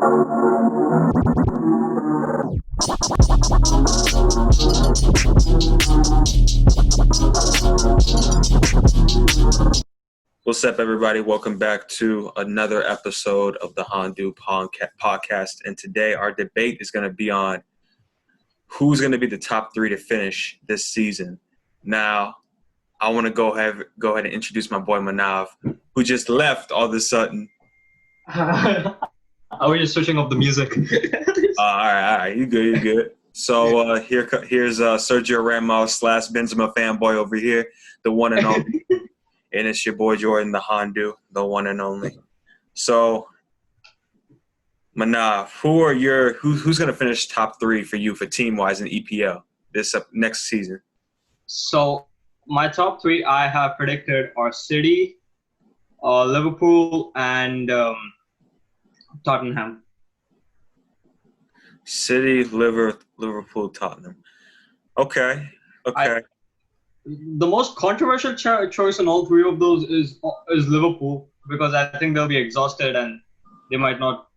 What's up, everybody? Welcome back to another episode of the Hondu podcast. And today our debate is going to be on who's going to be the top three to finish this season. Now, I want to go ahead and introduce my boy Manav, who just left all of a sudden. I was just switching off the music. All right. You good. So here's Sergio Ramos / Benzema fanboy over here, the one and only. And it's your boy Jordan, the Hondu, the one and only. So, Manav, who's going to finish top three for you for team-wise in EPL this next season? So, my top three I have predicted are City, Liverpool, and Tottenham. City, Liverpool, Tottenham. Okay. The most controversial choice in all three of those is Liverpool, because I think they'll be exhausted and they might not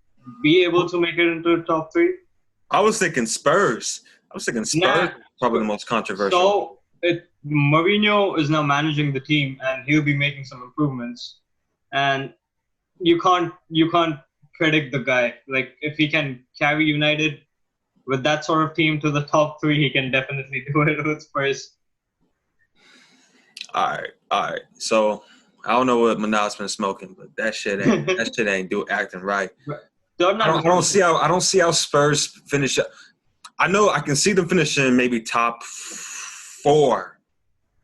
be able to make it into the top three. I was thinking Spurs. Probably the most controversial. So Mourinho is now managing the team and he'll be making some improvements. And you can't predict the guy. Like, if he can carry United with that sort of team to the top three, he can definitely do it with Spurs. All right. So I don't know what Manav's been smoking, but that shit ain't acting right. I don't see how Spurs finish up. I know I can see them finishing maybe top 4.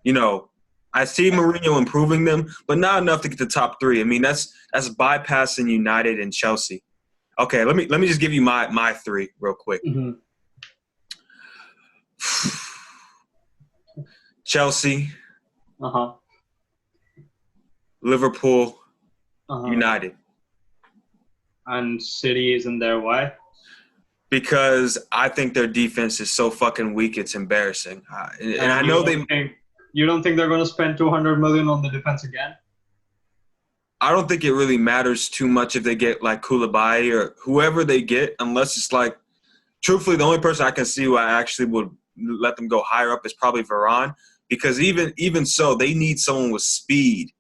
You know, I see Mourinho improving them, but not enough to get to top 3. I mean, that's bypassing United and Chelsea. Okay, let me just give you my 3 real quick. Mm-hmm. Chelsea. Uh-huh. Liverpool, United. And City isn't there. Why? Because I think their defense is so fucking weak, it's embarrassing. And I know you don't think they're going to spend $200 million on the defense again? I don't think it really matters too much if they get like Koulibaly or whoever they get, unless it's like, truthfully, the only person I can see who I actually would let them go higher up is probably Varane. Because even so, they need someone with speed,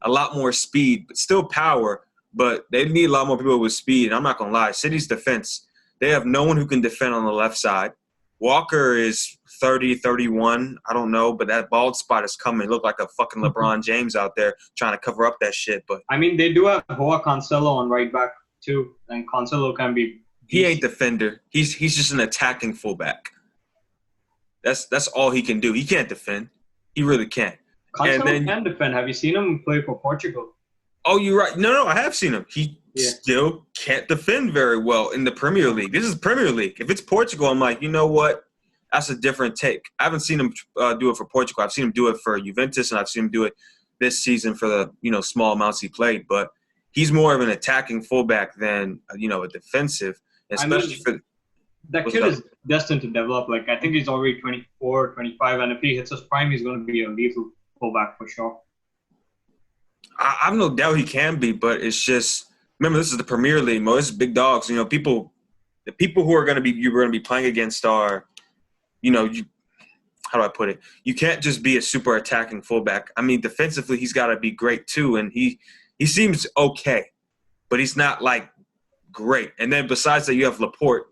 a lot more speed, but still power. But they need a lot more people with speed. And I'm not going to lie, City's defense, they have no one who can defend on the left side. Walker is 30, 31. I don't know, but that bald spot is coming. Look like a fucking LeBron James out there trying to cover up that shit. But I mean, they do have Joao Cancelo on right back too, and Cancelo can be. He ain't defender. He's just an attacking fullback. That's all he can do. He can't defend. He really can't. Cancelo can defend. Have you seen him play for Portugal? Oh, you're right. No, I have seen him. He still can't defend very well in the Premier League. This is Premier League. If it's Portugal, I'm like, you know what? That's a different take. I haven't seen him do it for Portugal. I've seen him do it for Juventus, and I've seen him do it this season for the small amounts he played. But he's more of an attacking fullback than a defensive, especially for. That kid is destined to develop. Like, I think he's already 24, 25, and if he hits his prime, he's going to be a lethal fullback for sure. I have no doubt he can be, but it's just, remember, this is the Premier League, Mo. This is big dogs. The people who you're going to be playing against are, how do I put it? You can't just be a super attacking fullback. I mean, defensively, he's got to be great too, and he seems okay, but he's not like great. And then besides that, you have Laporte,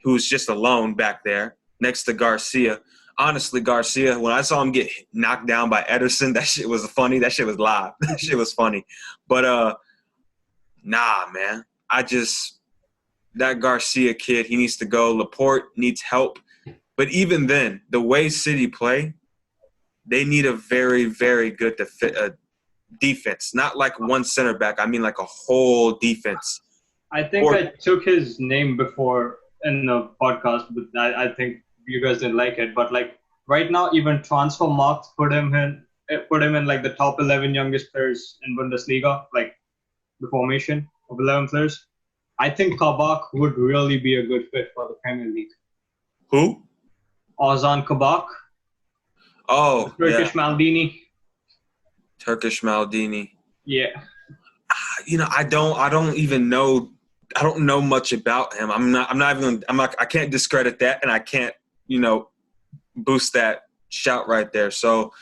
who's just alone back there next to Garcia. Honestly, Garcia, when I saw him get knocked down by Ederson, that shit was funny. That shit was live. That shit was funny. But, nah, man. That Garcia kid, he needs to go. Laporte needs help. But even then, the way City play, they need a very, very good defense. Not like one center back. I mean like a whole defense. I think I took his name before in the podcast, but I think you guys didn't like it. But like right now, even transfer marks put him in like the top 11 youngest players in Bundesliga, like the formation of 11 players. I think Kabak would really be a good fit for the Premier League. Who? Ozan Kabak. Oh, Turkish Maldini. Turkish Maldini. Yeah. I don't even know don't know much about him. I can't discredit that, and I can't, boost that shout right there. So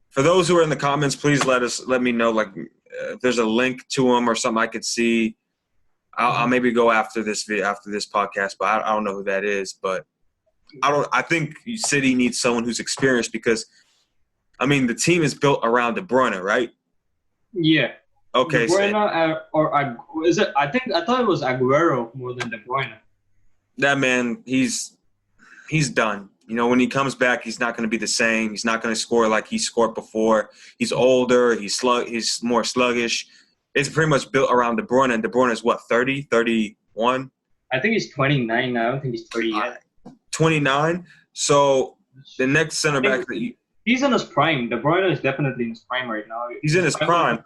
for those who are in the comments, please let me know, like, if there's a link to him or something I could see. I'll maybe go after this podcast, but I don't know who that is. But I think City needs someone who's experienced because, I mean, the team is built around De Bruyne, right? Yeah. Okay. De Bruyne is it? I thought it was Aguero more than De Bruyne. That man, he's done. When he comes back, he's not going to be the same. He's not going to score like he scored before. He's older. He's more sluggish. It's pretty much built around De Bruyne, and De Bruyne is what, 30, 31? I think he's 29 now. I don't think he's 30 yet. 29. So the next center back he's in his prime. De Bruyne is definitely in his prime right now. He's in his prime.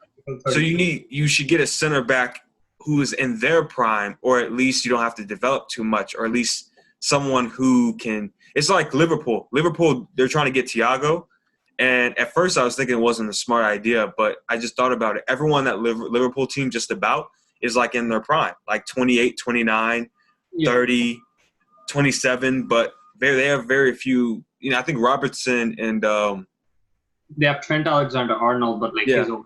So you should get a center back who is in their prime, or at least you don't have to develop too much, or at least someone who can. It's like Liverpool. Liverpool, they're trying to get Thiago. And at first I was thinking it wasn't a smart idea, but I just thought about it. Everyone that Liverpool team just about is like in their prime, like 28, 29, 30, 27. But they have very few. I think Robertson and they have Trent Alexander-Arnold, but he's okay.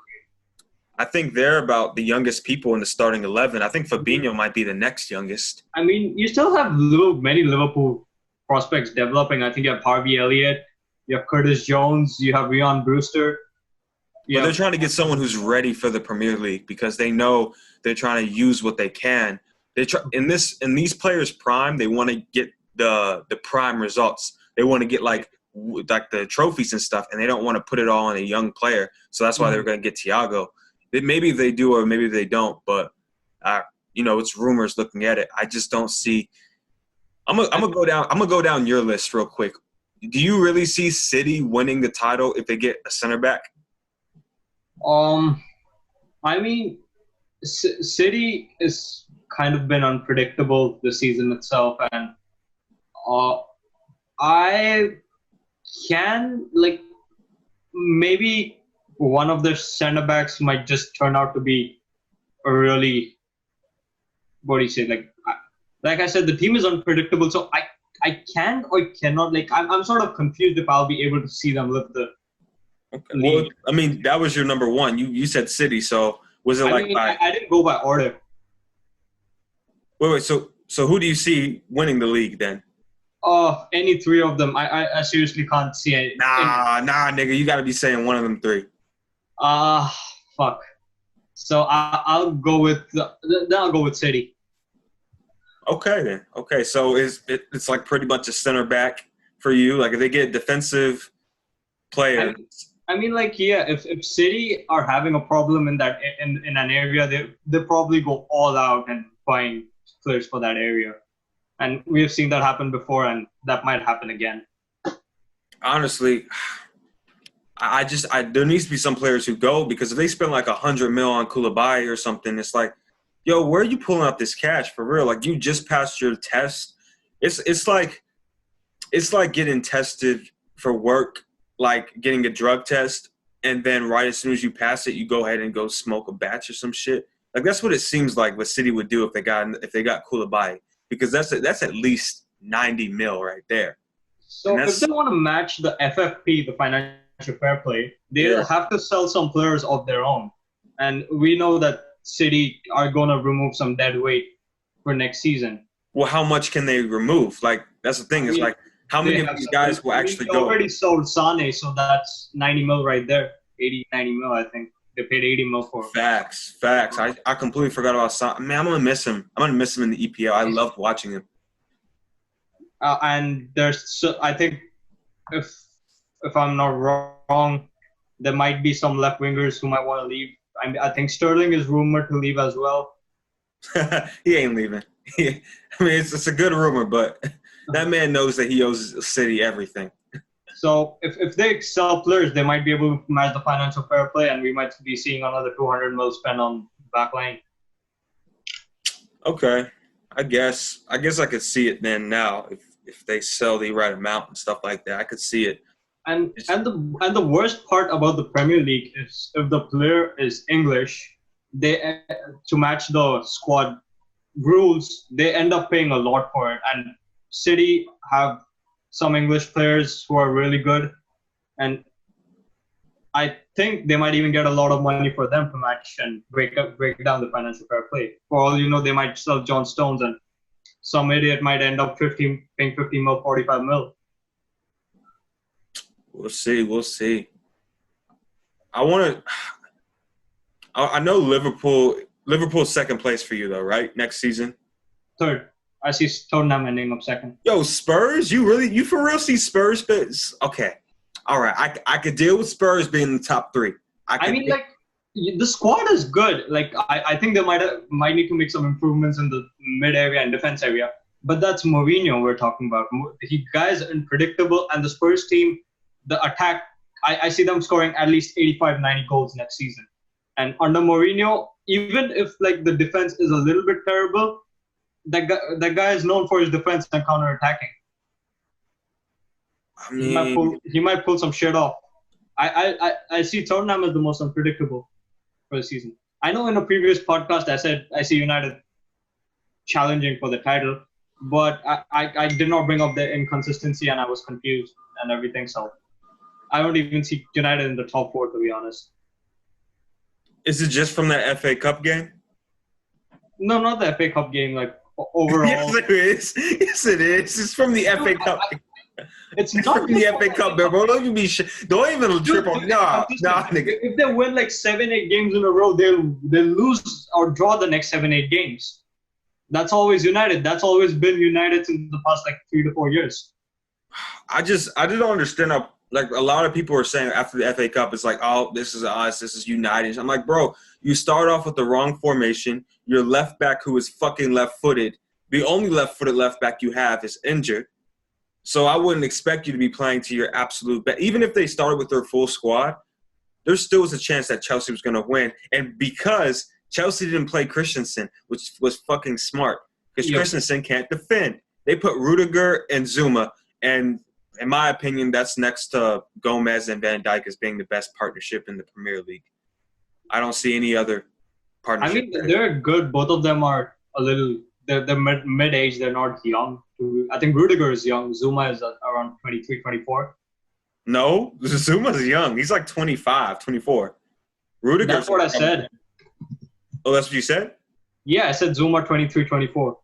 I think they're about the youngest people in the starting 11. I think Fabinho might be the next youngest. I mean, you still have many Liverpool prospects developing. I think you have Harvey Elliott, you have Curtis Jones, you have Ryan Brewster. But they're trying to get someone who's ready for the Premier League because they know they're trying to use what they can. In these players' prime, they want to get the prime results. They want to get like the trophies and stuff, and they don't want to put it all on a young player. So that's why they're going to get Thiago. Maybe they do or maybe they don't, but it's rumors looking at it. I just don't see. I'm gonna go down your list real quick. Do you really see City winning the title if they get a center back? I mean, City has kind of been unpredictable this season itself, and I can maybe one of their center backs might just turn out to be a really, what do you say? Like I said, the team is unpredictable, so I can or cannot. I'm sort of confused if I'll be able to see them lift the. Okay. Well, I mean, that was your number one. You said City, so was it I didn't go by order. Wait. So who do you see winning the league then? Any three of them. I seriously can't see it. Nah, nigga, you got to be saying one of them three. Fuck. So I'll go with City. Okay then. Okay, so it's like pretty much a center back for you. Like if they get defensive player. I mean, if City are having a problem in an area, they probably go all out and find players for that area, and we have seen that happen before, and that might happen again. Honestly, there needs to be some players who go, because if they spend like $100 million on Koulibaly or something, it's like, yo, where are you pulling out this cash for real? Like, you just passed your test. It's like getting tested for work, like getting a drug test, and then right as soon as you pass it, you go ahead and go smoke a batch or some shit. Like, that's what it seems like what City would do if they got Koulibaly, because that's at least 90 mil right there. So if they want to match the FFP, the financial fair play, they'll have to sell some players of their own, and we know that City are going to remove some dead weight for next season. Well, how much can they remove? Like, that's the thing. It's like, how many of these guys will actually go? They already sold Sane, so that's 90 mil right there. 80, 90 mil, I think. They paid 80 mil for him. Facts. I completely forgot about Sane. Man, I'm going to miss him. I'm going to miss him in the EPL. I loved watching him. And I think if I'm not wrong, there might be some left wingers who might want to leave. I think Sterling is rumored to leave as well. He ain't leaving. I mean, it's a good rumor, but that man knows that he owes City everything. So if they sell players, they might be able to match the financial fair play, and we might be seeing another 200 mil spent on backline. Okay, I guess I could see it then now if they sell the right amount and stuff like that. I could see it. And the worst part about the Premier League is if the player is English, they to match the squad rules, they end up paying a lot for it. And City have some English players who are really good, and I think they might even get a lot of money for them to match and break down the financial fair play. For all you know, they might sell John Stones, and some idiot might end up paying 50 mil, 45 mil. We'll see. We'll see. I know Liverpool's second place for you though, right? Next season. Third, I see Tottenham ending up second. Yo, Spurs? You for real see Spurs? Okay. All right. I could deal with Spurs being in the top three. I mean, like, the squad is good. Like, I think they might need to make some improvements in the mid area and defense area. But that's Mourinho we're talking about. He guys are unpredictable, and the Spurs team, the attack, I see them scoring at least 85, 90 goals next season. And under Mourinho, even if like the defense is a little bit terrible, that guy is known for his defense and counter-attacking. I mean, he might pull some shit off. I see Tottenham as the most unpredictable for the season. I know in a previous podcast I said I see United challenging for the title, but I did not bring up the inconsistency and I was confused and everything. So I don't even see United in the top four, to be honest. Is it just from that FA Cup game? No, not the FA Cup game. Like overall, Yes, it is. Yes, it is. It's from the FA Cup. It's It's not from the FA Cup, bro. Don't even don't even trip on. Nah, nigga. If they win like 7-8 games in a row, they'll lose or draw the next 7-8 games. That's always United. That's always been United in the past like 3 to 4 years. I don't understand how, like, a lot of people are saying after the FA Cup, it's like, oh, this is us, this is United. I'm like, bro, you start off with the wrong formation. Your left back, who is fucking left-footed, the only left-footed left back you have, is injured. So I wouldn't expect you to be playing to your absolute best. Even if they started with their full squad, there still was a chance that Chelsea was going to win. And because Chelsea didn't play Christensen, which was fucking smart, because Christensen can't defend. They put Rudiger and Zuma, and in my opinion, that's next to Gomez and Van Dijk as being the best partnership in the Premier League. I don't see any other partnership. I mean, they're good. Both of them are a little – they're mid-age. They're not young. I think Rudiger is young. Zuma is around 23, 24. No, Zuma's young. He's like 25, 24. Rudiger's That's what I said. Oh, that's what you said? Yeah, I said Zuma 23, 24.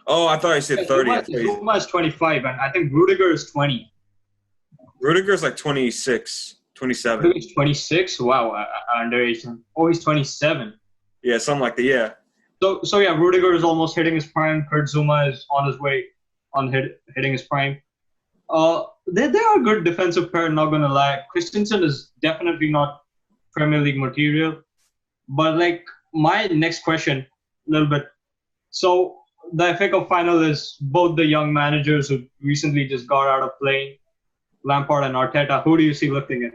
Oh, I thought I said 30. Zuma is 25, and I think Rudiger is 20. Rudiger's like 26, 27. He's 26? Wow, underage. Oh, he's 27. Yeah, something like that, yeah. So yeah, Rudiger is almost hitting his prime. Kurt Zuma is on his way on hitting his prime. They are a good defensive pair, not going to lie. Christensen is definitely not Premier League material. But, like, my next question, a little bit. So, the FA Cup final is both the young managers who recently just got out of playing, Lampard and Arteta. Who do you see lifting it?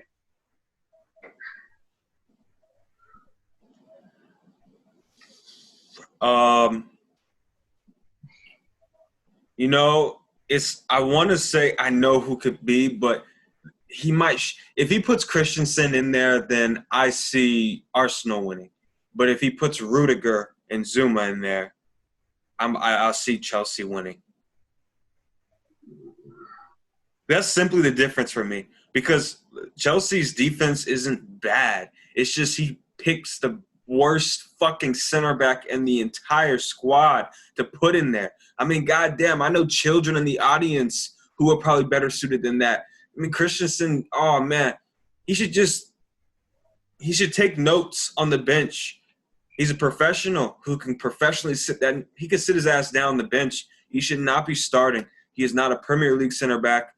You know, I want to say I know who could be, but he might if he puts Christensen in there, then I see Arsenal winning. But if he puts Rudiger and Zuma in there, I'll see Chelsea winning. That's simply the difference for me, because Chelsea's defense isn't bad. It's just he picks the worst fucking center back in the entire squad to put in there. I mean, goddamn, I know children in the audience who are probably better suited than that. I mean, Christensen, oh man, he should take notes on the bench. He's a professional who can professionally sit that. He can sit his ass down on the bench. He should not be starting. He is not a Premier League center back.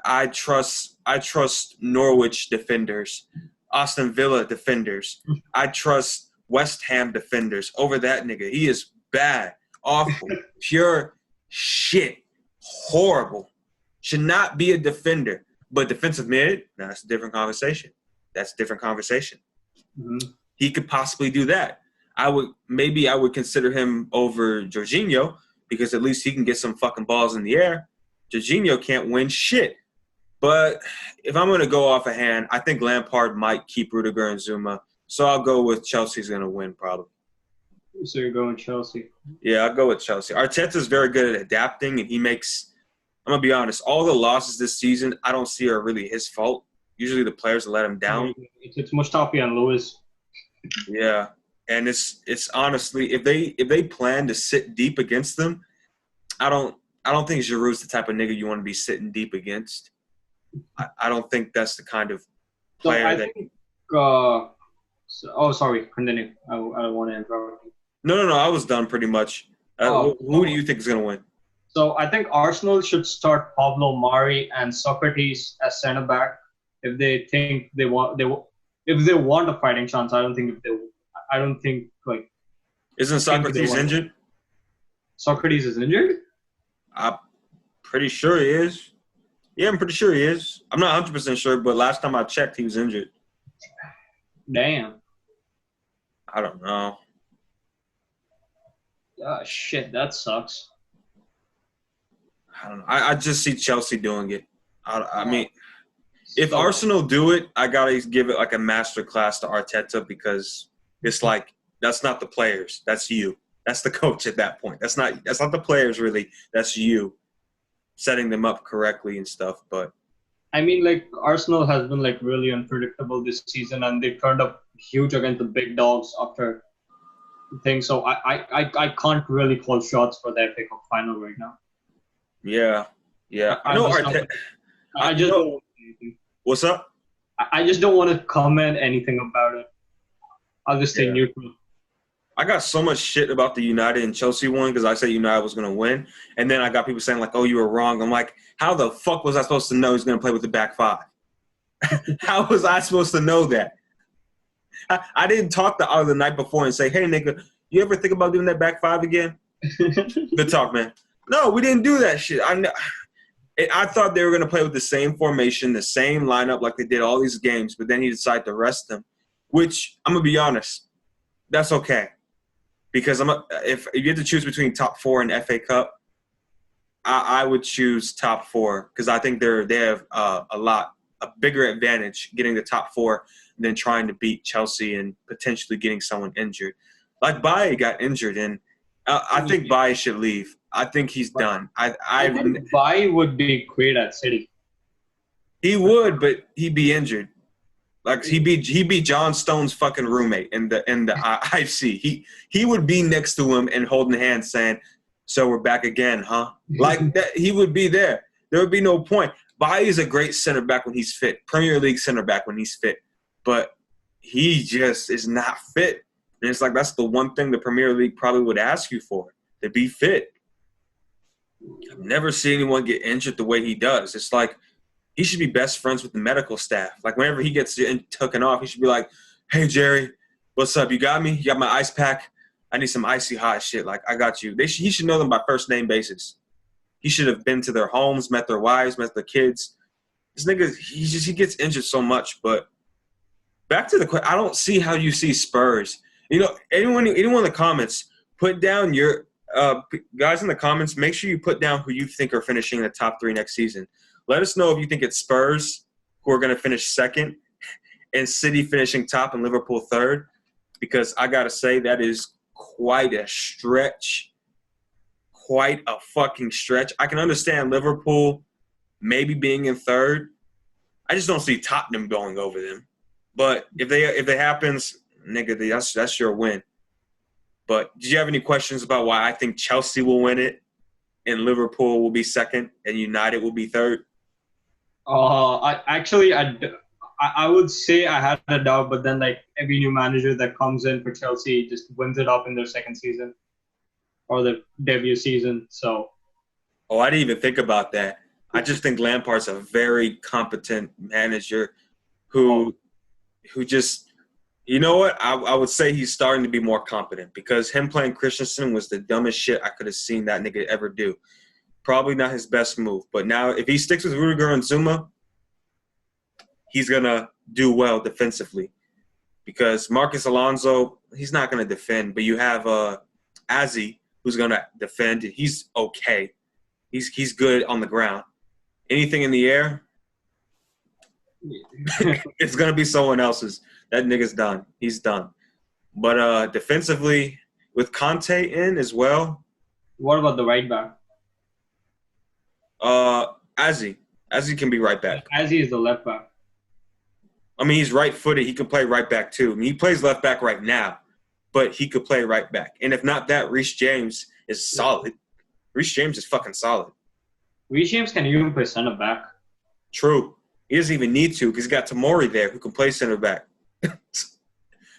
I trust Norwich defenders, Aston Villa defenders. I trust West Ham defenders over that nigga. He is bad, awful, pure shit, horrible. Should not be a defender. But defensive mid, that's a different conversation. Mm-hmm. He could possibly do that. I would consider him over Jorginho, because at least he can get some fucking balls in the air. Jorginho can't win shit. But if I'm going to go off a hand, I think Lampard might keep Rudiger and Zuma. So I'll go with Chelsea's going to win probably. So you're going Chelsea. Yeah, I'll go with Chelsea. Arteta's very good at adapting, and he makes. I'm gonna be honest. All the losses this season, I don't see are really his fault. Usually, the players let him down. It's Mustafi and Lewis. Yeah, and it's honestly, if they plan to sit deep against them, I don't I don't think Giroud's the type of nigga you want to be sitting deep against. I don't think that's the kind of So player I that. think. Oh, sorry. Continue. I don't want to interrupt you. No. I was done pretty much. Oh, Who do you think is gonna win? so I think Arsenal should start Pablo Mari and Socrates as center back if they think if they want a fighting chance. I don't think like Isn't think they Socrates want. injured? Socrates is injured. I'm pretty sure he is. Yeah, I'm pretty sure he is. I'm not 100% sure, but last time I checked, he was injured. Damn. I don't know. Ah, shit, that sucks. I don't know. I just see Chelsea doing it. I mean, if So Arsenal do it, I gotta give it like a master class to Arteta because it's like that's not the players. That's you. That's the coach at that point. That's not the players really. That's you setting them up correctly and stuff. But I mean, like Arsenal has been like really unpredictable this season, and they turned up huge against the big dogs after things. So I can't really call shots for the FA Cup final right now. yeah. I I'm know just not, Arteta. I You just know don't want anything. what's up? I just don't want to comment anything about it. I'll just stay Yeah. neutral. I got so much shit about the United and Chelsea one because I said United was going to win. And then I got people saying, like, oh, you were wrong. I'm like, how the fuck was I supposed to know he's going to play with the back five? How was I supposed to know that? I didn't talk the night before and say, hey, nigga, you ever think about doing that back five again? Good talk, man. No, we didn't do that shit. I thought they were going to play with the same formation, the same lineup like they did all these games, but then he decided to rest them, which I'm going to be honest, that's okay. Because if you had to choose between top four and FA Cup, I would choose top four because I think they have a bigger advantage getting the top four than trying to beat Chelsea and potentially getting someone injured. Like Baye got injured, and I think Baye should leave. I think he's done. I think Bai would be great at City. He would, but he'd be injured. Like he'd be John Stone's fucking roommate in the IFC. He would be next to him and holding hands, saying, "So we're back again, huh?" Like that. He would be there. There would be no point. Baye is a great center back when he's fit. Premier League center back when he's fit, but he just is not fit. And it's like that's the one thing the Premier League probably would ask you for, to be fit. I've never seen anyone get injured the way he does. It's like he should be best friends with the medical staff. Like whenever he gets taken off, he should be like, "Hey Jerry, what's up? You got me? You got my ice pack? I need some icy hot shit. Like I got you." He should know them by first name basis. He should have been to their homes, met their wives, met their kids. This nigga, he gets injured so much. But back to the question, I don't see how you see Spurs. You know, anyone in the comments, put down your guys in the comments. Make sure you put down who you think are finishing in the top three next season. Let us know if you think it's Spurs who are going to finish second and City finishing top and Liverpool third, because I got to say that is quite a stretch, quite a fucking stretch. I can understand Liverpool maybe being in third. I just don't see Tottenham going over them. But if it happens, nigga, that's your win. But did you have any questions about why I think Chelsea will win it and Liverpool will be second and United will be third? I would say I had a doubt, but then like every new manager that comes in for Chelsea just wins it up in their second season or their debut season. So Oh, I didn't even think about that. I just think Lampard's a very competent manager who just, you know what? I would say he's starting to be more competent because him playing Christensen was the dumbest shit I could have seen that nigga ever do. Probably not his best move. But now if he sticks with Rudiger and Zuma, he's going to do well defensively because Marcus Alonso, he's not going to defend. But you have Azzi, who's going to defend. He's okay. He's good on the ground. Anything in the air, it's going to be someone else's. That nigga's done. He's done. But defensively, with Conte in as well. What about the right back? Azzy can be right back. Azzy is the left back. I mean, he's right-footed. He can play right back too. I mean, he plays left back right now, but he could play right back. And if not that, Reece James is solid. Reece James is fucking solid. Reece James can even play center back. True. He doesn't even need to because he's got Tomori there who can play center back.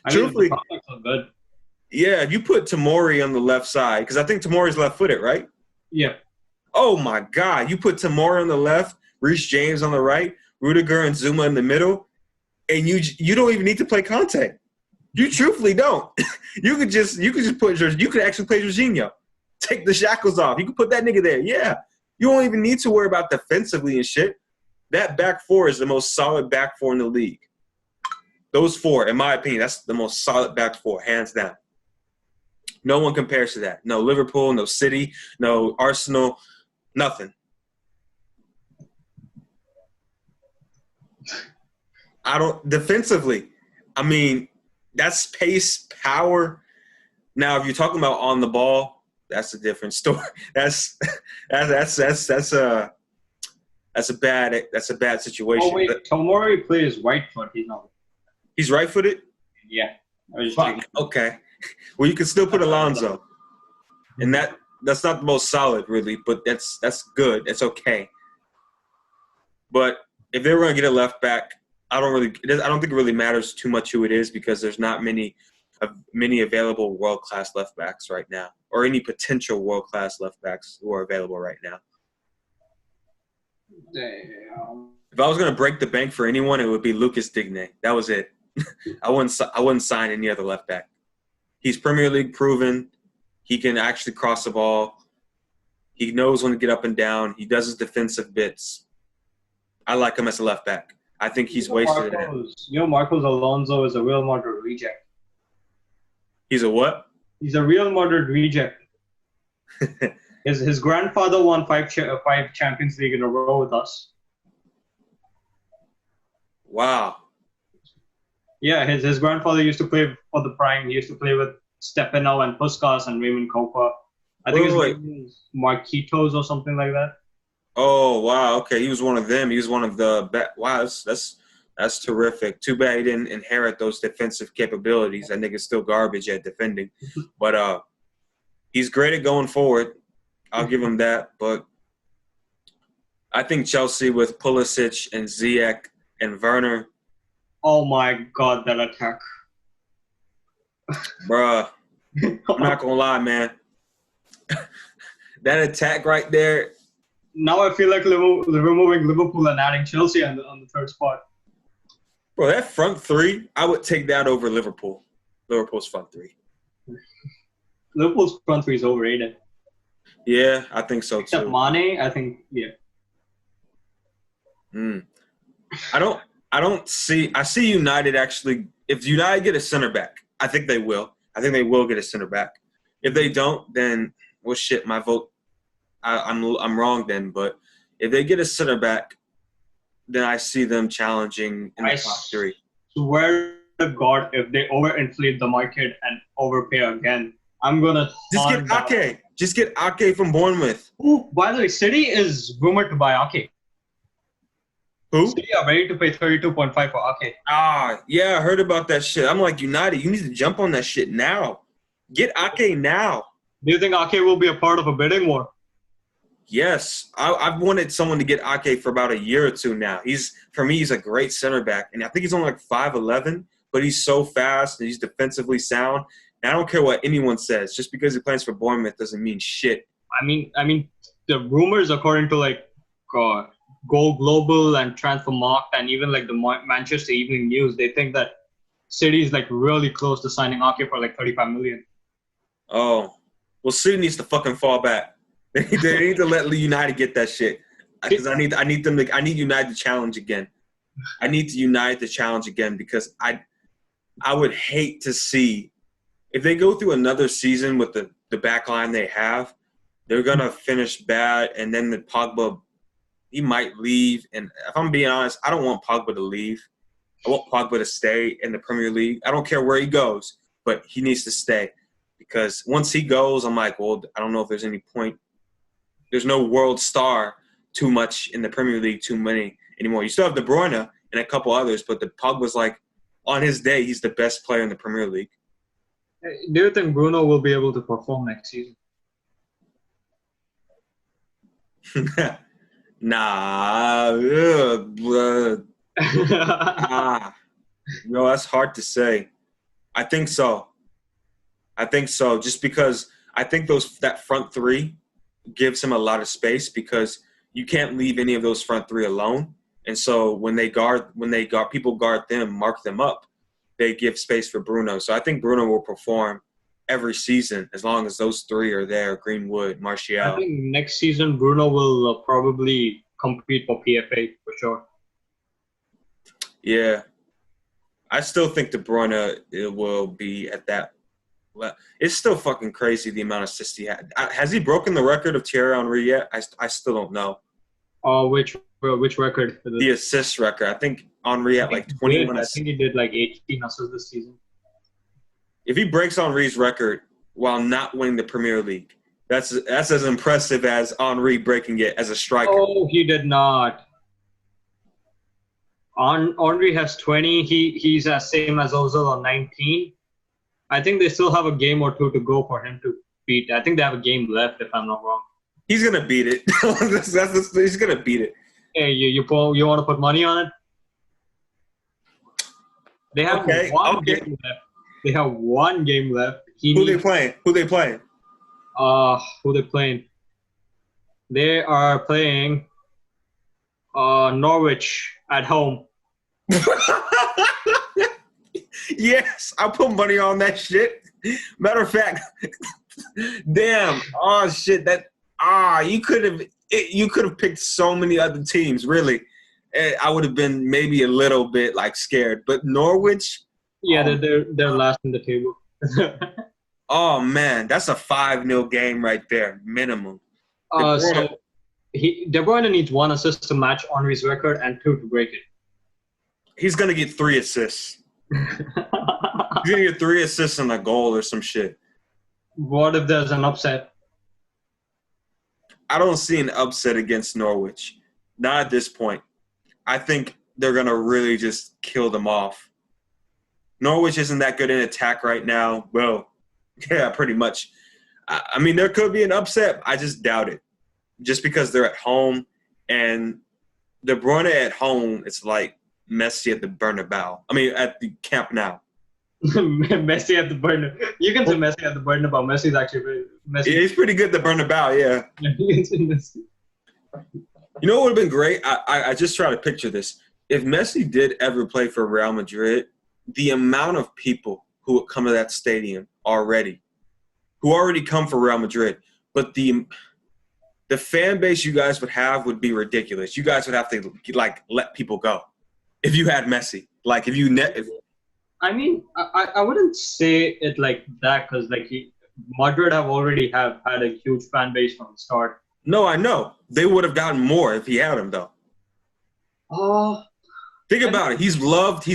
Truthfully, the prospects are good. Yeah, if you put Tomori on the left side, because I think Tomori's left-footed, right? Yeah. Oh, my God. You put Tomori on the left, Reece James on the right, Rudiger and Zuma in the middle, and you don't even need to play Conte. You truthfully don't. You could actually play Jorginho. Take the shackles off. You could put that nigga there. Yeah. You don't even need to worry about defensively and shit. That back four is the most solid back four in the league. Those four, in my opinion, that's the most solid back four, hands down. No one compares to that. No Liverpool, no City, no Arsenal, nothing. Defensively, I mean, that's pace, power. Now, if you're talking about on the ball, that's a different story. That's a bad situation. Oh wait, Tomori plays right foot. He's right-footed? Yeah. Okay. Well, you can still put Alonso. And that's not the most solid, really, but that's good. It's okay. But if they were going to get a left back, I don't think it really matters too much who it is because there's not many available world-class left backs right now, or any potential world-class left backs who are available right now. Damn. If I was going to break the bank for anyone, it would be Lucas Digne. That was it. I wouldn't sign any other left back. He's Premier League proven. He can actually cross the ball. He knows when to get up and down. He does his defensive bits. I like him as a left back. I think he's wasted it. Marcos Alonso is a Real Madrid reject. He's a what? He's a Real Madrid reject. His grandfather won five Champions League in a row with us. Wow. Yeah, his grandfather used to play for the Prime. He used to play with Stepano and Puskas and Raymond Kopa. I think his name is Marquitos or something like that. Oh, wow. Okay, he was one of them. He was one of the wow, that's terrific. Too bad he didn't inherit those defensive capabilities. That nigga's still garbage at defending. But he's great at going forward. I'll give him that. But I think Chelsea with Pulisic and Ziyech and Werner. Oh, my God, that attack. Bruh, I'm not going to lie, man. That attack right there. Now I feel like removing Liverpool and adding Chelsea on the third spot. Bro, that front three, I would take that over Liverpool. Liverpool's front three. Liverpool's front three is overrated. Yeah, I think so, Except too. Mane, I think, yeah. I see United actually, if United get a center back, I think they will. I think they will get a center back. If they don't, then, well, shit, my vote, I'm wrong then. But if they get a center back, then I see them challenging in the top three. I swear to God, if they overinflate the market and overpay again, I'm going to Just get Ake from Bournemouth. Ooh, by the way, City is rumored to buy Ake. Who? City are ready to pay 32.5 for Ake. Yeah, I heard about that shit. I'm like, United, you need to jump on that shit now. Get Ake now. Do you think Ake will be a part of a bidding war? Yes. I've wanted someone to get Ake for about a year or two now. For me, he's a great center back. And I think he's only like 5'11", but he's so fast and he's defensively sound. And I don't care what anyone says. Just because he plays for Bournemouth doesn't mean shit. I mean, the rumors, according to like Go Global and Transfermarkt and even like the Manchester Evening News, they think that City is like really close to signing Ake for like 35 million. Oh, well, City needs to fucking fall back. They need to let United get that shit because I need United to challenge again. I need to United to challenge again because I would hate to see if they go through another season with the back line they have, they're gonna finish bad, and then the Pogba, he might leave. And if I'm being honest, I don't want Pogba to leave. I want Pogba to stay in the Premier League. I don't care where he goes, but he needs to stay. because once he goes, I'm like, well, I don't know if there's any point. There's no world star too much in the Premier League, too many anymore. You still have De Bruyne and a couple others, but the Pogba's like, on his day, he's the best player in the Premier League. Do you think Bruno will be able to perform next season? Nah. No, that's hard to say. I think so. Just because I think that front three gives him a lot of space because you can't leave any of those front three alone. And so when people guard them, mark them up, they give space for Bruno. So I think Bruno will perform every season as long as those three are there, Greenwood, Martial. I think next season Bruno will probably compete for PFA for sure. Yeah. I still think De Bruyne will be at that level. It's still fucking crazy the amount of assists he had. Has he broken the record of Thierry Henry yet? I still don't know. Which record? The assist record. I think Henry had like 21 assists. I think he did like 18 assists this season. If he breaks Henry's record while not winning the Premier League, that's as impressive as Henry breaking it as a striker. Oh, he did not. Henry has 20. He's as same as Ozil on 19. I think they still have a game or two to go for him to beat. I think they have a game left, if I'm not wrong. He's gonna beat it. He's gonna beat it. Hey, you want to put money on it? They have one game left. They have one game left. Who they playing? Who they playing? They are playing Norwich at home. Yes, I put money on that shit. Matter of fact, damn. Oh shit, you could have picked so many other teams. Really, I would have been maybe a little bit like scared. But Norwich. Yeah, they're last in the table. Oh man, that's a 5-0 game right there, minimum. So De Bruyne needs 1 assist to match Henry's record and 2 to break it. He's gonna get 3 assists. He's gonna get 3 assists and a goal or some shit. What if there's an upset? I don't see an upset against Norwich. Not at this point. I think they're gonna really just kill them off. Norwich isn't that good in attack right now. Well, yeah, pretty much. I mean, there could be an upset. I just doubt it. Just because they're at home, and De Bruyne at home, it's like Messi at the Bernabeu. I mean, at the Camp Nou. Messi at the Bernabeu. You can say Messi at the Bernabeu. Messi's actually Messi. Yeah, he's pretty good at the Bernabeu, yeah. You know what would have been great? I just try to picture this. If Messi did ever play for Real Madrid, the amount of people who would come to that stadium who already come for Real Madrid, but the fan base you guys would have would be ridiculous. You guys would have to like let people go if you had Messi. Like I mean, I wouldn't say it like that because like Madrid already had a huge fan base from the start. No, I know they would have gotten more if he had him though. Think about it. He's loved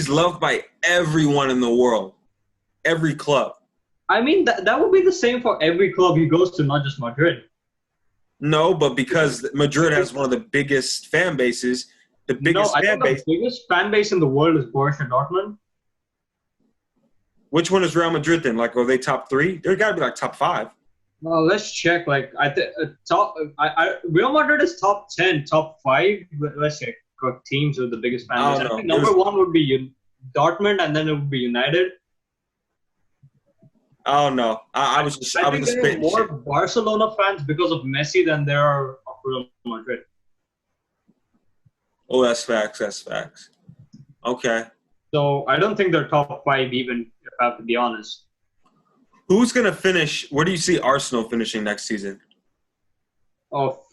by everyone in the world, every club. I mean, that would be the same for every club he goes to, not just Madrid. No, but because Madrid has one of the biggest fan bases, the biggest fan base in the world is Borussia Dortmund. Which one is Real Madrid then? Like, are they top 3? They're got to be like top 5. Well, let's check. Like, Real Madrid is top 10, top 5. Let's check teams with the biggest fan base. I think number 1 would be Dortmund, and then it would be United. Oh no, I was just there are more Barcelona fans because of Messi than there are of Real Madrid. Oh, that's facts. Okay. So I don't think they're top 5 even, if I have to be honest. Who's gonna finish? Where do you see Arsenal finishing next season? Oh,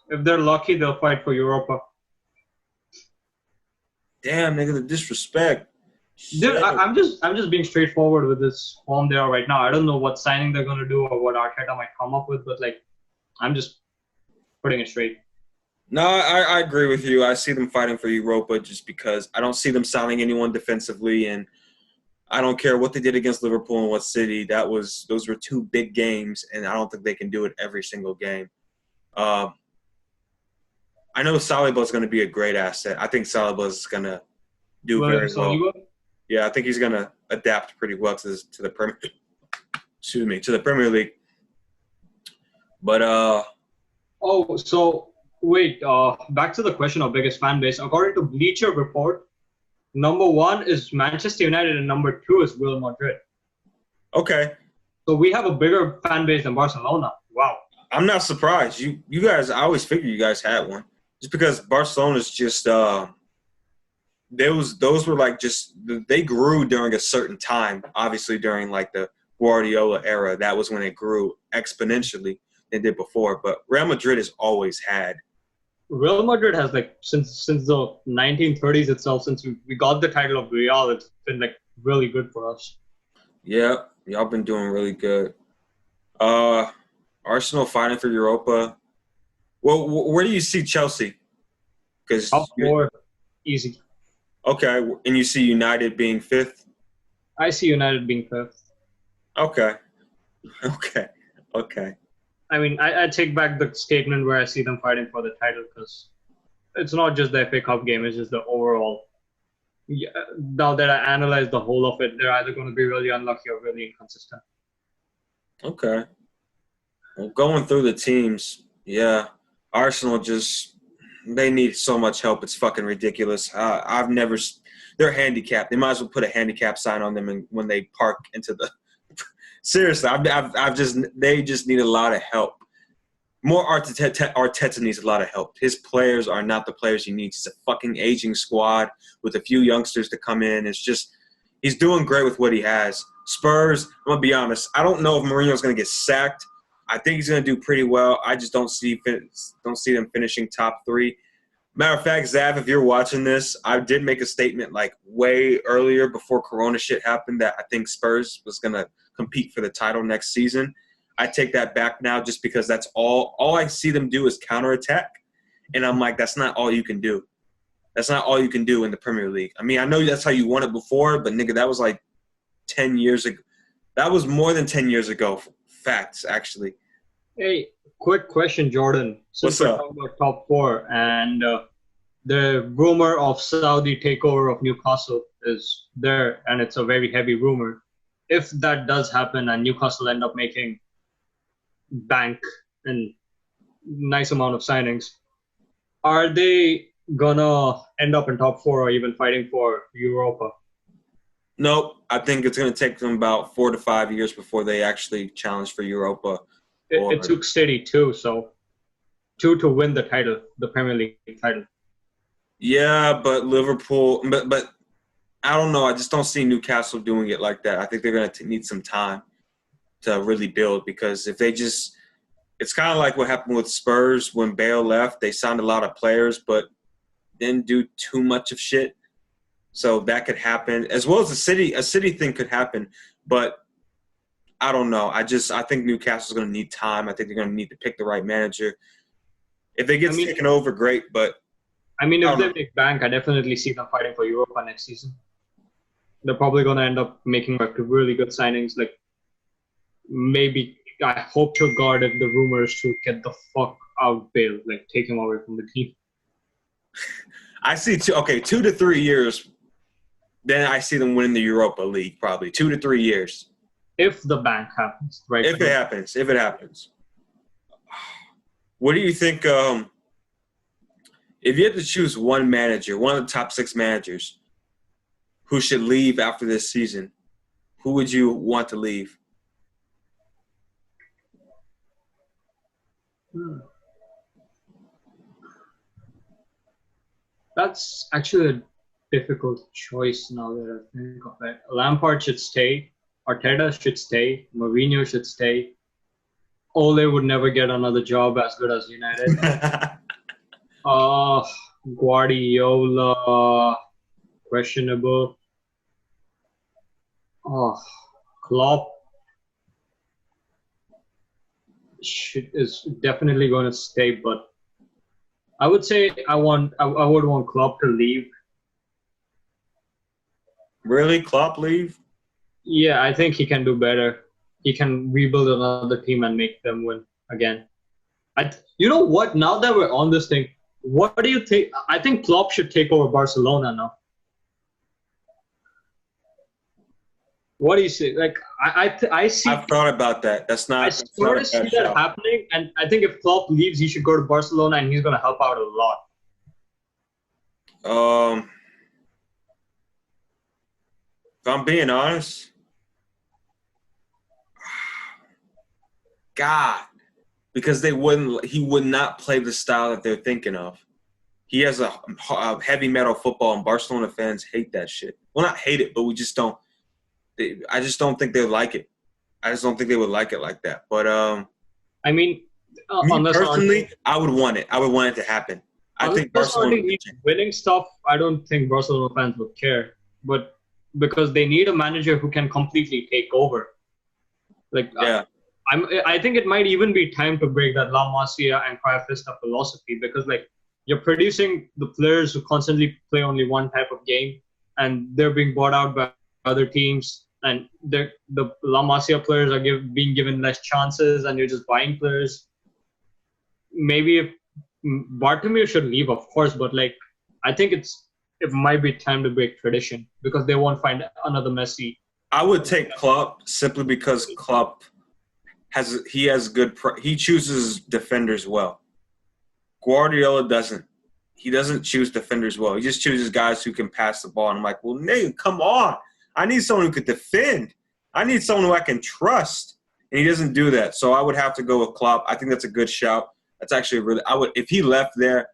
if they're lucky, they'll fight for Europa. Damn, nigga, the disrespect. Dude, I'm just being straightforward with this form they are right now. I don't know what signing they're gonna do or what Arteta might come up with, but like, I'm just putting it straight. No, I agree with you. I see them fighting for Europa just because I don't see them signing anyone defensively, and I don't care what they did against Liverpool and what city. Those were two big games, and I don't think they can do it every single game. I know Saliba is going to be a great asset. I think Saliba is going to do William very well. Saliba? Yeah, I think he's going to adapt pretty well to the Premier. Excuse me, to the Premier League. But Oh, so wait. Back to the question of biggest fan base. According to Bleacher Report, number 1 is Manchester United and number 2 is Real Madrid. okay, So we have a bigger fan base than Barcelona. Wow. I'm not surprised. You guys, I always figured you guys had one, just because Barcelona's just those were like just they grew during a certain time. Obviously, during like the Guardiola era, that was when it grew exponentially than it did before. But Real Madrid has always had. Real Madrid has like since the 1930s itself, since we got the title of Real, it's been like really good for us. Yeah, y'all been doing really good. Arsenal fighting for Europa. Well, where do you see Chelsea? Because Top 4, easy. okay, and you see United being 5th. I see United being 5th. Okay. I mean, I take back the statement where I see them fighting for the title because it's not just the FA Cup game, it's just the overall. Yeah, now that I analyze the whole of it, they're either going to be really unlucky or really inconsistent. Okay. Well, going through the teams, yeah, Arsenal they need so much help. It's fucking ridiculous. They're handicapped. They might as well put a handicap sign on them when they park into the. Seriously, they just need a lot of help. More Arteta needs a lot of help. His players are not the players he needs. It's a fucking aging squad with a few youngsters to come in. It's just he's doing great with what he has. Spurs, I'm gonna be honest. I don't know if Mourinho's gonna get sacked. I think he's gonna do pretty well. I just don't see them finishing top 3. Matter of fact, Zav, if you're watching this, I did make a statement like way earlier before Corona shit happened that I think Spurs was gonna compete for the title next season. I take that back now just because that's all I see them do is counterattack. And I'm like, that's not all you can do. That's not all you can do in the Premier League. I mean, I know that's how you won it before, but nigga, that was like 10 years ago. That was more than 10 years ago. Facts, actually. Hey, quick question, Jordan. Since What's up? we're talking about top 4 and the rumor of Saudi takeover of Newcastle is there, and it's a very heavy rumor. If that does happen and Newcastle end up making bank and nice amount of signings, are they gonna end up in top 4 or even fighting for Europa? Nope. I think it's going to take them about 4 to 5 years before they actually challenge for Europa. It took City 2, so 2 to win the title, the Premier League title. Yeah, but Liverpool, but I don't know. I just don't see Newcastle doing it like that. I think they're going to need some time to really build because if they just – it's kind of like what happened with Spurs when Bale left. They signed a lot of players but didn't do too much of shit. So that could happen. As well as a city thing could happen. But I don't know. I think Newcastle's going to need time. I think they're going to need to pick the right manager. If they get taken over, great. But I mean, if they make bank, I definitely see them fighting for Europa next season. They're probably going to end up making like really good signings. Like maybe I hope to God if the rumor is to get the fuck out Bale, like take him away from the team. I see 2 to 3 years. Then I see them winning the Europa League probably 2 to 3 years. If the bank happens, right? If it happens. What do you think? If you had to choose one manager, one of the top 6 managers, who should leave after this season, who would you want to leave? That's actually a difficult choice now that I think of it. Lampard should stay. Arteta should stay. Mourinho should stay. Ole would never get another job as good as United. Guardiola, questionable. Klopp is definitely going to stay, but I would say I would want Klopp to leave. Really? Klopp leave? Yeah, I think he can do better. He can rebuild another team and make them win again. You know what? Now that we're on this thing, what do you think? I think Klopp should take over Barcelona now. What do you say? Like, I see. I've thought about that. I That's not sort a of see bad that shout. happening, and I think if Klopp leaves, he should go to Barcelona, and he's going to help out a lot. Um, if I'm being honest, God, because he would not play the style that they're thinking of. He has a heavy metal football, and Barcelona fans hate that shit. Well, not hate it, but we just don't. I just don't think they like it. I just don't think they would like it like that. But I mean, me unless personally, I would want it. I would want it to happen. I think Barcelona. he's winning stuff, I don't think Barcelona fans would care. But because they need a manager who can completely take over. Like, Yeah, I think it might even be time to break that La Masia and Cruyffista philosophy because, like, you're producing the players who constantly play only one type of game, and they're being bought out by other teams, and the La Masia players are being given less chances, and you're just buying players. Maybe if Bartomeu should leave, of course, but like, I think it might be time to break tradition because they won't find another Messi. I would take Klopp simply because Klopp he chooses defenders well. Guardiola doesn't. He doesn't choose defenders well. He just chooses guys who can pass the ball. And I'm like, well, nigga, come on. I need someone who could defend. I need someone who I can trust. And he doesn't do that. So I would have to go with Klopp. I think that's a good shout. That's actually if he left there,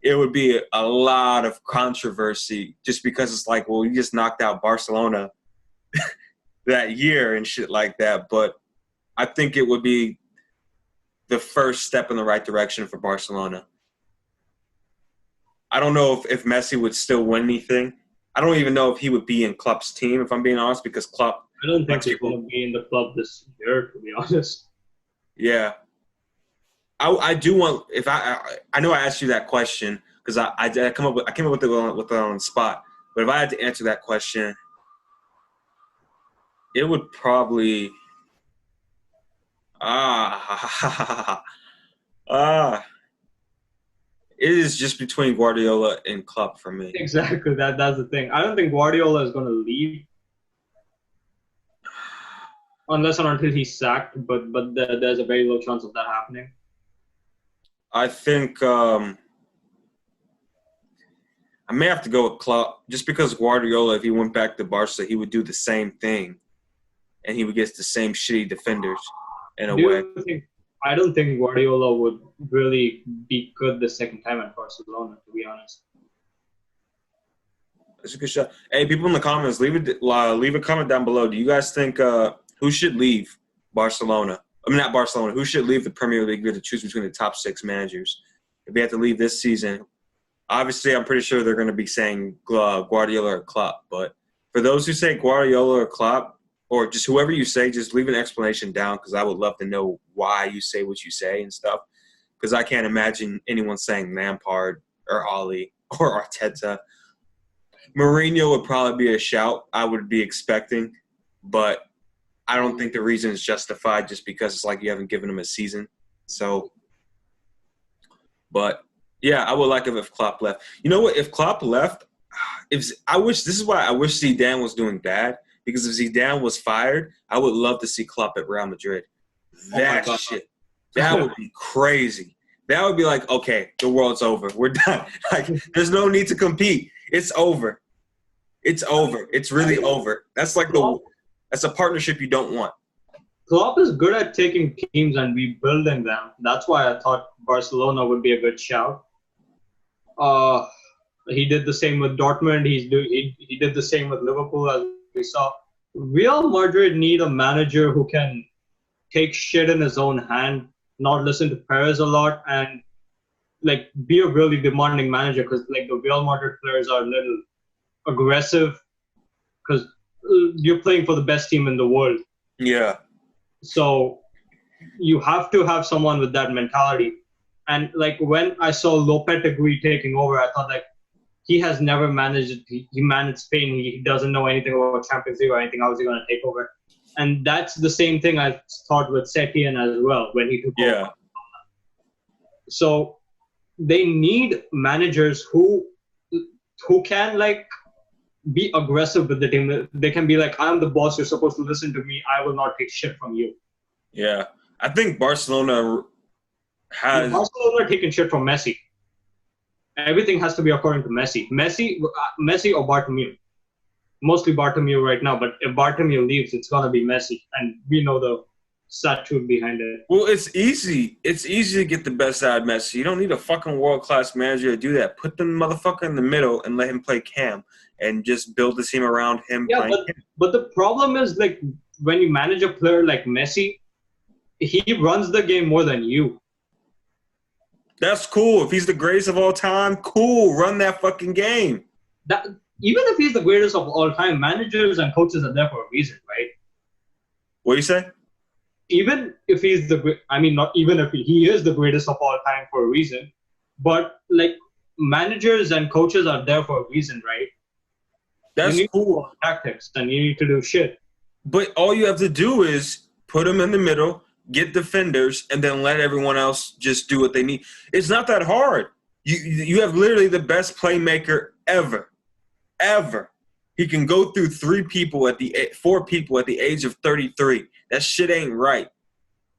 it would be a lot of controversy just because it's like, well, you just knocked out Barcelona that year and shit like that. But I think it would be the first step in the right direction for Barcelona. I don't know if Messi would still win anything. I don't even know if he would be in Klopp's team, if I'm being honest, because Klopp I don't think lets he's people. going to be in the club this year, to be honest. Yeah, I do want. If I know I asked you that question because I came up with it on the spot. But if I had to answer that question, it would probably ah ah. It is just between Guardiola and Klopp for me. Exactly, that's the thing. I don't think Guardiola is going to leave unless and until he's sacked, but there's a very low chance of that happening. I think I may have to go with Klopp just because Guardiola, if he went back to Barca, he would do the same thing, and he would get the same shitty defenders in a way. I don't think Guardiola would really be good the second time at Barcelona, to be honest. That's a good shot. Hey, people in the comments, leave a comment down below. Do you guys think who should leave Barcelona? I mean, not Barcelona. Who should leave the Premier League? We have to choose between the top 6 managers. If they have to leave this season, obviously, I'm pretty sure they're going to be saying Guardiola or Klopp. But for those who say Guardiola or Klopp, or just whoever you say, just leave an explanation down because I would love to know why you say what you say and stuff. Because I can't imagine anyone saying Lampard or Ollie or Arteta. Mourinho would probably be a shout I would be expecting, but I don't think the reason is justified just because it's like you haven't given him a season. So, but yeah, I would like it if Klopp left. You know what? If Klopp left, this is why I wish Zidane was doing bad. Because if Zidane was fired, I would love to see Klopp at Real Madrid. That would be crazy. That would be like, okay, the world's over. We're done. Like, there's no need to compete. It's over. It's over. It's really over. That's like that's a partnership you don't want. Klopp is good at taking teams and rebuilding them. That's why I thought Barcelona would be a good shout. He did the same with Dortmund. He did the same with Liverpool, as we saw. Real Madrid need a manager who can take shit in his own hand, not listen to Perez a lot, and like be a really demanding manager because like the Real Madrid players are a little aggressive because you're playing for the best team in the world. Yeah. So you have to have someone with that mentality. And like when I saw Lopetegui taking over, I thought like he has never managed. He managed Spain. He doesn't know anything about Champions League or anything. How is he going to take over? And that's the same thing I thought with Setien as well when he took over. So they need managers who can like be aggressive with the team. They can be like, I'm the boss. You're supposed to listen to me. I will not take shit from you. Yeah, I think Barcelona has taken shit from Messi. Everything has to be according to Messi. Messi or Bartomeu. Mostly Bartomeu right now, but if Bartomeu leaves, it's gonna be Messi, and we know the sad truth behind it. Well, it's easy. It's easy to get the best out of Messi. You don't need a fucking world-class manager to do that. Put the motherfucker in the middle and let him play Cam, and just build the team around him. Yeah, but the problem is like when you manage a player like Messi, he runs the game more than you. That's cool. If he's the greatest of all time, cool. Run that fucking game. Even if he's the greatest of all time, managers and coaches are there for a reason, right? What do you say? Even if he's not even if he is the greatest of all time for a reason, but like managers and coaches are there for a reason, right? That's cool. Tactics, and you need to do shit. But all you have to do is put them in the middle, get defenders, and then let everyone else just do what they need. It's not that hard. You have literally the best playmaker ever. He can go through 4 people at the age of 33. That shit ain't right.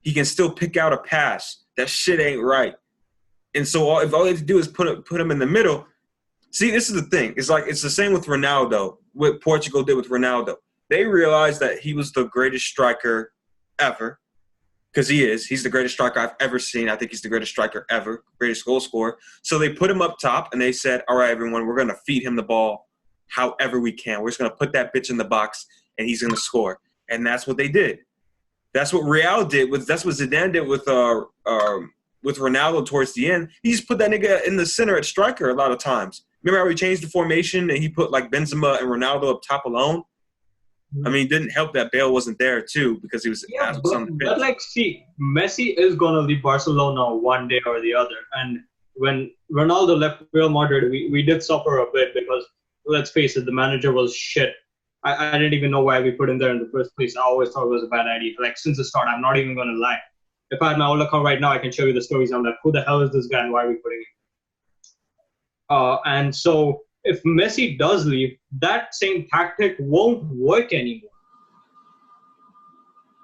He can still pick out a pass. That shit ain't right. And so if all you have to do is put him in the middle. See, this is the thing. It's the same with Ronaldo. What Portugal did with Ronaldo. They realized that he was the greatest striker ever. Because he is. He's the greatest striker I've ever seen. I think he's the greatest striker ever, greatest goal scorer. So they put him up top, and they said, all right, everyone, we're going to feed him the ball however we can. We're just going to put that bitch in the box, and he's going to score. And that's what they did. That's what Real did. That's what Zidane did with Ronaldo towards the end. He just put that nigga in the center at striker a lot of times. Remember how he changed the formation, and he put, like, Benzema and Ronaldo up top alone? I mean, it didn't help that Bale wasn't there, too, because he was on the pitch. But, like, see, Messi is going to leave Barcelona one day or the other. And when Ronaldo left Real Madrid, we did suffer a bit because, let's face it, the manager was shit. I didn't even know why we put him there in the first place. I always thought it was a bad idea. Like, since the start, I'm not even going to lie. If I had my old account right now, I can show you the stories. I'm like, who the hell is this guy and why are we putting him? And so if Messi does leave, that same tactic won't work anymore.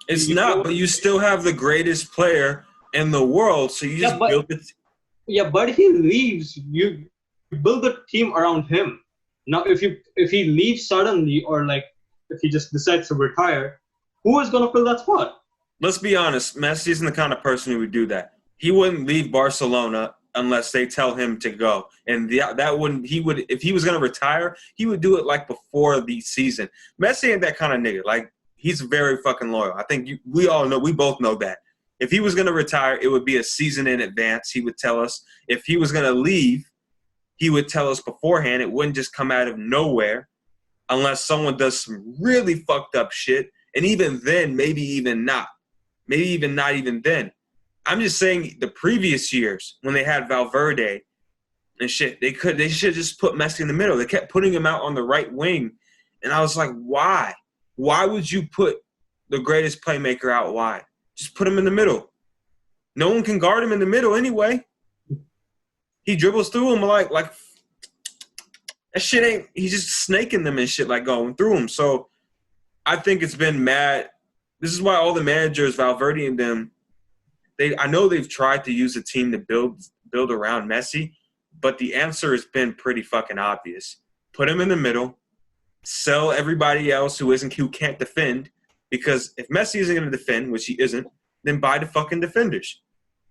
It's not, but you still have the greatest player in the world, so you just build it. Yeah, but he leaves, you build a team around him. Now, if he leaves suddenly, or like if he just decides to retire, who is going to fill that spot? Let's be honest. Messi isn't the kind of person who would do that. He wouldn't leave Barcelona unless they tell him to go. And that wouldn't. He would, if he was going to retire, he would do it like before the season. Messi ain't that kind of nigga. Like, he's very fucking loyal. I think we both know that. If he was going to retire, it would be a season in advance. He would tell us. If he was going to leave, he would tell us beforehand. It wouldn't just come out of nowhere unless someone does some really fucked up shit. And even then, maybe even not. Maybe even not even then. I'm just saying the previous years when they had Valverde and shit, they should just put Messi in the middle. They kept putting him out on the right wing. And I was like, why? Why would you put the greatest playmaker out wide? Just put him in the middle. No one can guard him in the middle anyway. He dribbles through him like that shit ain't – he's just snaking them and shit like going through him. So I think it's been mad. This is why all the managers, Valverde and them, I know they've tried to use a team to build around Messi, but the answer has been pretty fucking obvious. Put him in the middle. Sell everybody else who can't defend, because if Messi isn't going to defend, which he isn't, then buy the fucking defenders.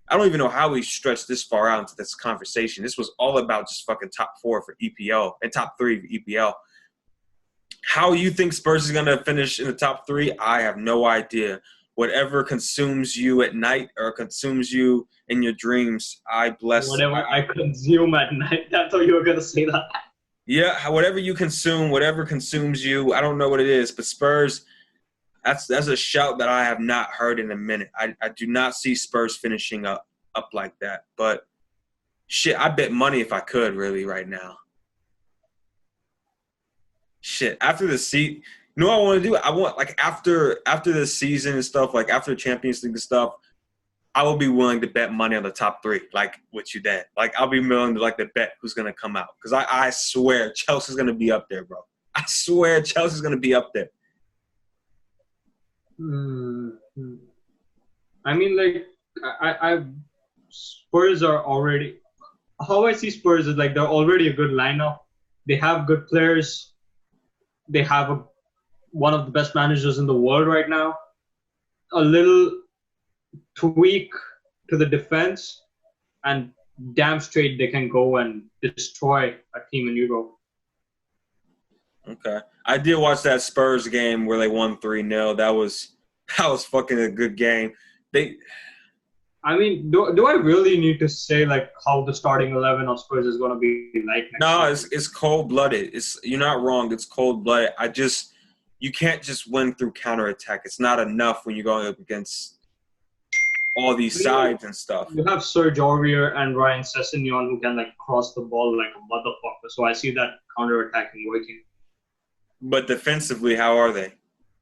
I don't even know how we stretched this far out into this conversation. This was all about just fucking top 4 for EPL and top 3 for EPL. How you think Spurs is going to finish in the top 3, I have no idea. Whatever consumes you at night or consumes you in your dreams, I bless. Whatever I consume at night. That's how you were going to say that. Yeah, whatever you consume, whatever consumes you, I don't know what it is, but Spurs, that's a shout that I have not heard in a minute. I do not see Spurs finishing up like that. But shit, I bet money if I could really right now. shit. After the seat, you know what I want to do? I want like after the season and stuff, like after the Champions League and stuff, I will be willing to bet money on the top three, like what you did. Like I'll be willing to like to bet who's gonna come out because I swear Chelsea's gonna be up there, bro. I swear Chelsea's gonna be up there. Mm-hmm. I mean, like I Spurs are already. How I see Spurs is like they're already a good lineup. They have good players. They have one of the best managers in the world right now. A little tweak to the defense, and damn straight they can go and destroy a team in Europe. Okay, I did watch that Spurs game where they won 3-0. That was fucking a good game. I mean, do I really need to say like how the starting 11 of Spurs is going to be like next No, season? it's cold blooded. You're not wrong. It's cold blooded. You can't just win through counterattack. It's not enough when you're going up against all these sides and stuff. You have Serge Aurier and Ryan Sessegnon who can like cross the ball like a motherfucker. So I see that counterattacking working. But defensively, how are they?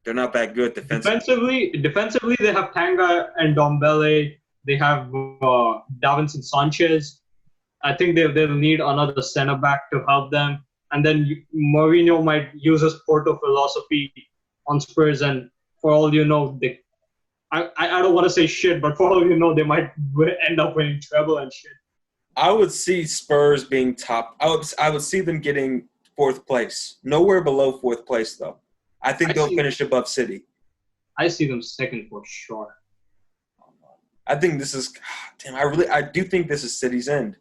They're not that good defensively. Defensively, they have Tanga and Dombele. They have Davinson Sanchez. I think they'll need another center back to help them. And then Mourinho might use his Porto philosophy on Spurs. And for all you know, I don't want to say shit, but for all you know, they might end up winning treble and shit. I would see Spurs being top. I would see them getting fourth place. Nowhere below fourth place, though. I think they'll finish above City. I see them second for sure. I think this is – damn, I do think this is City's end.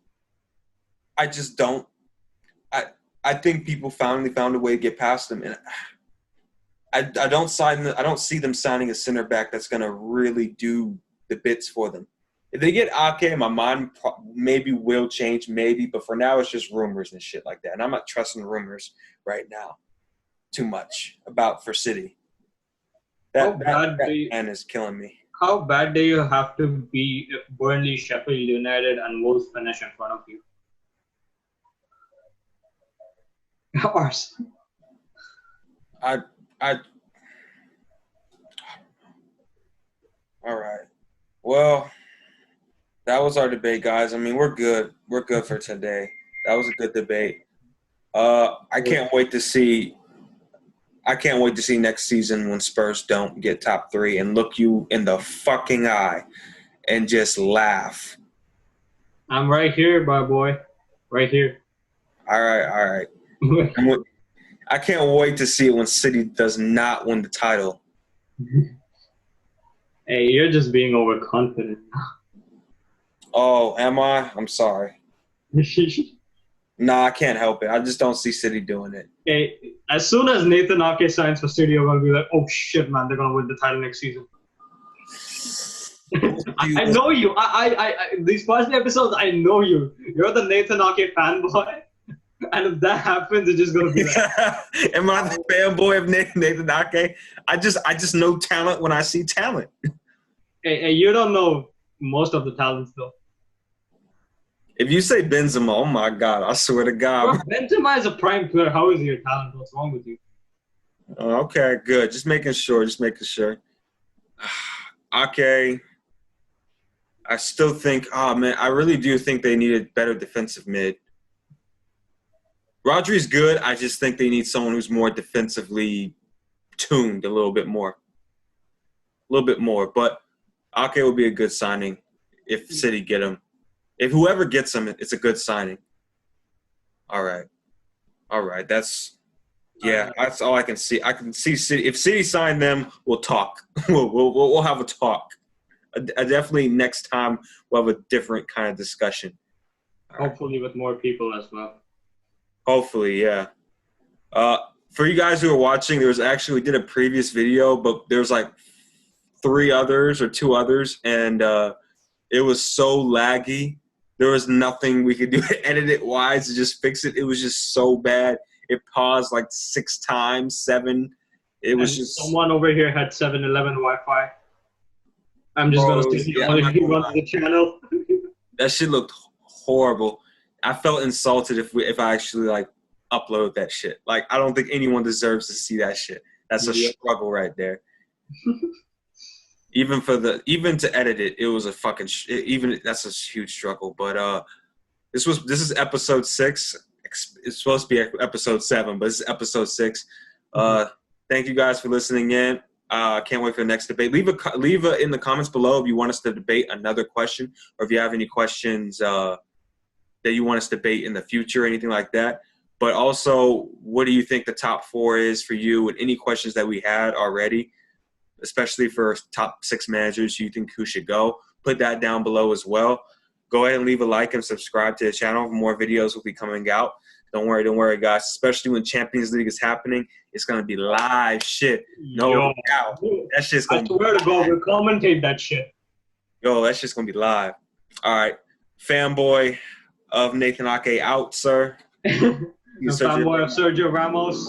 I just don't – I think people finally found a way to get past them. And I don't see them signing a center back that's going to really do the bits for them. If they get Ake, my mind maybe will change, maybe. But for now, it's just rumors and shit like that. And I'm not trusting rumors right now too much for City. That man is killing me. How bad do you have to be if Burnley, Sheffield United, and Wolves finish in front of you? Arsenal. All right. Well, that was our debate, guys. I mean, we're good. We're good for today. That was a good debate. I can't wait to see next season when Spurs don't get top three and look you in the fucking eye and just laugh. I'm right here, my boy. Right here. All right. I can't wait to see it when City does not win the title. Hey, you're just being overconfident. Oh, am I? I'm sorry. Nah, I can't help it. I just don't see City doing it. Hey, as soon as Nathan Ake signs for City, you're going to be like, oh, shit, man, they're going to win the title next season. I know you. These past episodes, I know you. You're the Nathan Ake fanboy. And if that happens, it's just going to be like... Am I the fanboy of Nathan Ake? I just know talent when I see talent. Hey, you don't know most of the talents, though. If you say Benzema, oh my God, I swear to God. Bro, Benzema is a prime player. How is he a talent? What's wrong with you? Okay, good. Just making sure. Okay. I still think, I really do think they needed better defensive mid. Rodri's good. I just think they need someone who's more defensively tuned a little bit more. But Ake will be a good signing if City get him. If whoever gets him, it's a good signing. All right. That's all I can see. I can see City. If City sign them, we'll talk. We'll have a talk. Definitely next time we'll have a different kind of discussion. Hopefully with more people as well. Hopefully, yeah. For you guys who are watching, we did a previous video, but there's like 2 others, and it was so laggy. There was nothing we could do to edit it wise to just fix it. It was just so bad. It paused like 6 times, 7. It was just someone over here had 7-Eleven Wi-Fi. I'm just gonna say he runs the channel. That shit looked horrible. I felt insulted if I actually like upload that shit. Like, I don't think anyone deserves to see that shit. That's a Yeah. struggle right there. Even to edit it, it was a fucking that's a huge struggle. But this is episode 6. It's supposed to be episode 7, but this is episode 6. Thank you guys for listening in. Can't wait for the next debate. Leave in the comments below if you want us to debate another question, or if you have any questions that you want us to debate in the future, or anything like that. But also, what do you think the top 4 is for you, and any questions that we had already, especially for top 6 managers you think who should go? Put that down below as well. Go ahead and leave a like and subscribe to the channel. More videos will be coming out. Don't worry, guys. Especially when Champions League is happening, it's gonna be live shit. No doubt. That shit's gonna. I swear to God, we'll commentate that shit. Yo, that's just gonna be live. All right, fanboy of Nathan Ake out, sir. The fanboy of Sergio Ramos.